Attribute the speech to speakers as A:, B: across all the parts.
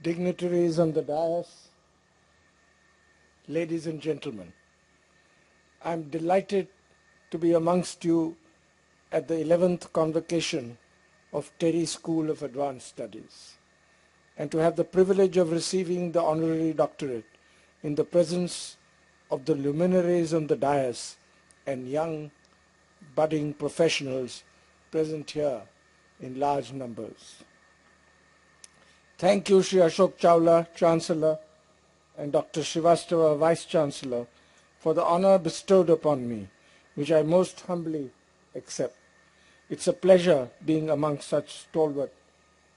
A: dignitaries on the dais, ladies and gentlemen, I'm delighted to be amongst you at the 11th Convocation of Terry School of Advanced Studies, and to have the privilege of receiving the honorary doctorate in the presence of the luminaries on the dais and young budding professionals present here in large numbers. Thank you, Shri Ashok Chawla, Chancellor, and Dr. Srivastava, Vice Chancellor, for the honor bestowed upon me, which I most humbly accept. It's a pleasure being among such stalwart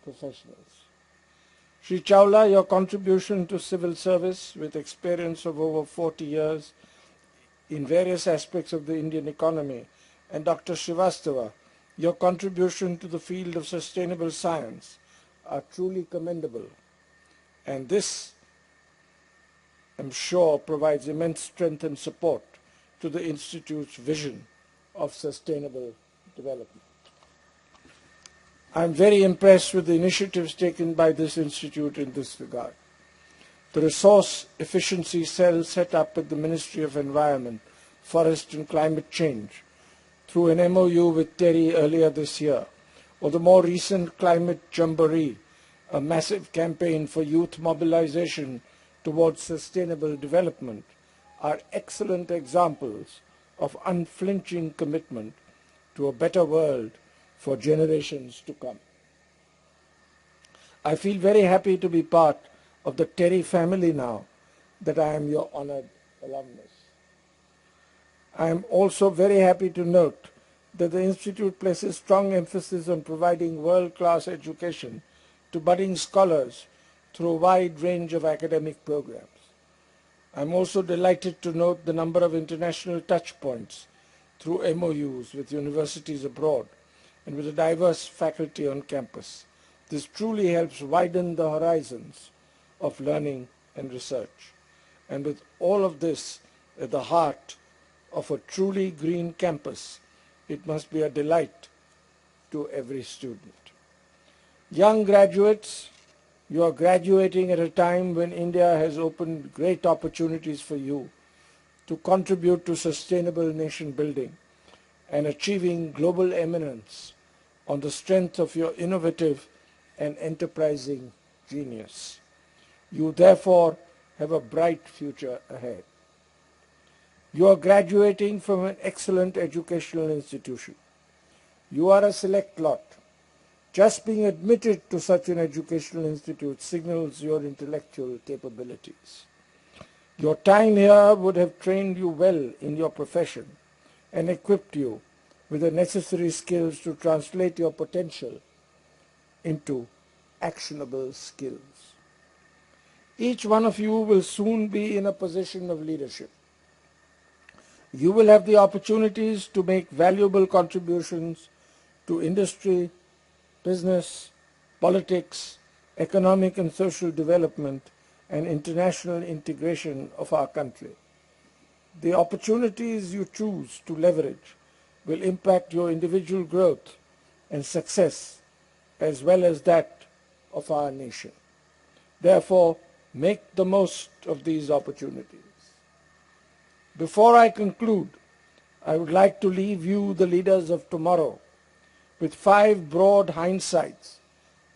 A: professionals. Shri Chawla, your contribution to civil service with experience of over 40 years in various aspects of the Indian economy, and Dr. Srivastava, your contribution to the field of sustainable science are truly commendable, and this, I'm sure, provides immense strength and support to the Institute's vision of sustainable development. I'm very impressed with the initiatives taken by this Institute in this regard. The Resource Efficiency Cell set up at the Ministry of Environment, Forest and Climate Change through an MOU with Terry earlier this year, or the more recent Climate Jamboree, a massive campaign for youth mobilization towards sustainable development, are excellent examples of unflinching commitment to a better world for generations to come. I feel very happy to be part of the Terry family now that I am your honored alumnus. I am also very happy to note that the Institute places strong emphasis on providing world-class education to budding scholars through a wide range of academic programs. I'm also delighted to note the number of international touch points through MOUs with universities abroad and with a diverse faculty on campus. This truly helps widen the horizons of learning and research. And with all of this at the heart of a truly green campus, it must be a delight to every student. Young graduates, you are graduating at a time when India has opened great opportunities for you to contribute to sustainable nation building and achieving global eminence on the strength of your innovative and enterprising genius. You therefore have a bright future ahead. You are graduating from an excellent educational institution. You are a select lot. Just being admitted to such an educational institute signals your intellectual capabilities. Your time here would have trained you well in your profession and equipped you with the necessary skills to translate your potential into actionable skills. Each one of you will soon be in a position of leadership. You will have the opportunities to make valuable contributions to industry, business, politics, economic and social development, and international integration of our country. The opportunities you choose to leverage will impact your individual growth and success as well as that of our nation. Therefore, make the most of these opportunities. Before I conclude, I would like to leave you, the leaders of tomorrow, with 5 broad hindsights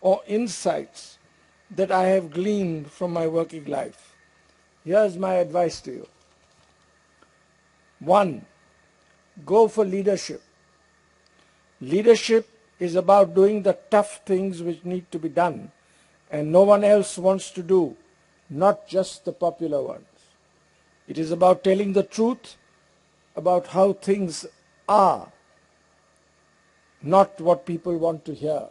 A: or insights that I have gleaned from my working life. Here's my advice to you. 1. Go for leadership. Leadership is about doing the tough things which need to be done and no one else wants to do, not just the popular ones. It is about telling the truth about how things are, not what people want to hear.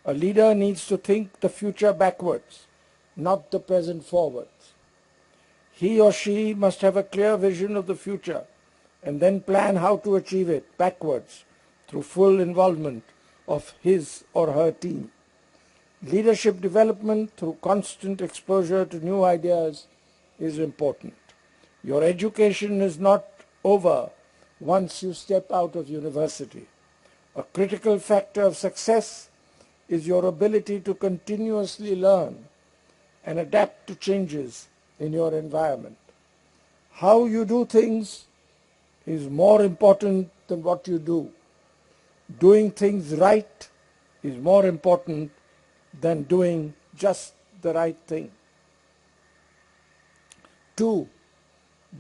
A: A leader needs to think the future backwards, not the present forwards. He or she must have a clear vision of the future and then plan how to achieve it backwards through full involvement of his or her team. Leadership development through constant exposure to new ideas is important. Your education is not over once you step out of university. A critical factor of success is your ability to continuously learn and adapt to changes in your environment. How you do things is more important than what you do. Doing things right is more important than doing just the right thing. 2.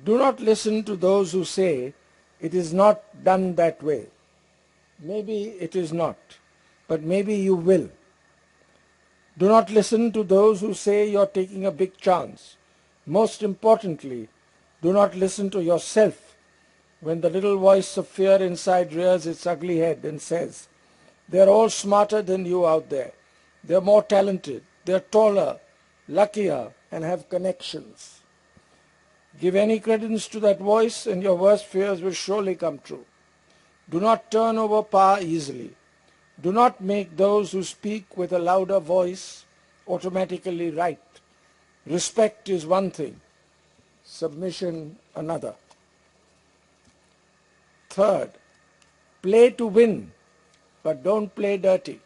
A: Do not listen to those who say it is not done that way. Maybe it is not, but maybe you will. Do not listen to those who say you're taking a big chance. Most importantly, do not listen to yourself when the little voice of fear inside rears its ugly head and says, they're all smarter than you out there. They're more talented. They're taller, luckier, and have connections. Give any credence to that voice and your worst fears will surely come true. Do not turn over power easily. Do not make those who speak with a louder voice automatically right. Respect is one thing, submission another. 3rd, play to win, but don't play dirty.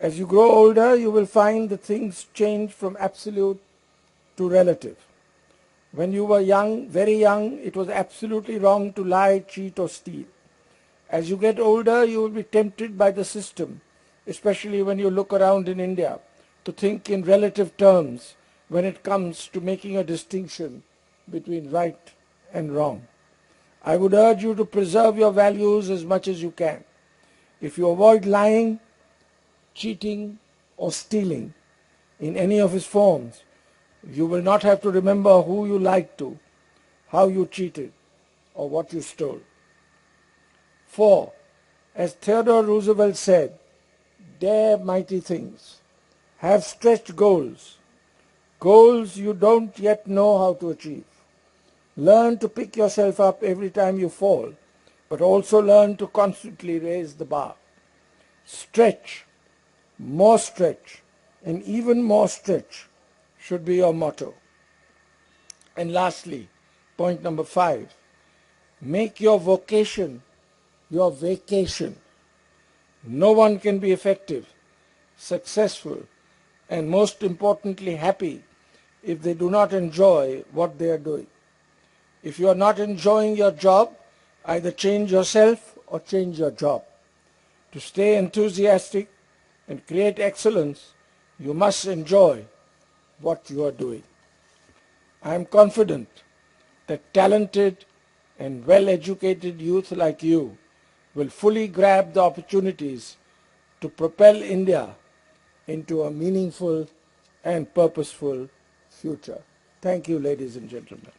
A: As you grow older, you will find that things change from absolute to relative. When you were young, very young, it was absolutely wrong to lie, cheat, or steal. As you get older, you will be tempted by the system, especially when you look around in India, to think in relative terms when it comes to making a distinction between right and wrong. I would urge you to preserve your values as much as you can. If you avoid lying, cheating, or stealing in any of its forms, you will not have to remember who you lied to, how you cheated, or what you stole. 4. As Theodore Roosevelt said, dare mighty things. Have stretched goals, goals you don't yet know how to achieve. Learn to pick yourself up every time you fall, but also learn to constantly raise the bar. Stretch, and even more stretch should be your motto. And lastly, point number 5, make your vocation your vacation. No one can be effective, successful, and most importantly happy if they do not enjoy what they are doing. If you are not enjoying your job, either change yourself or change your job. To stay enthusiastic and create excellence, you must enjoy what you are doing. I am confident that talented and well-educated youth like you will fully grab the opportunities to propel India into a meaningful and purposeful future. Thank you, ladies and gentlemen.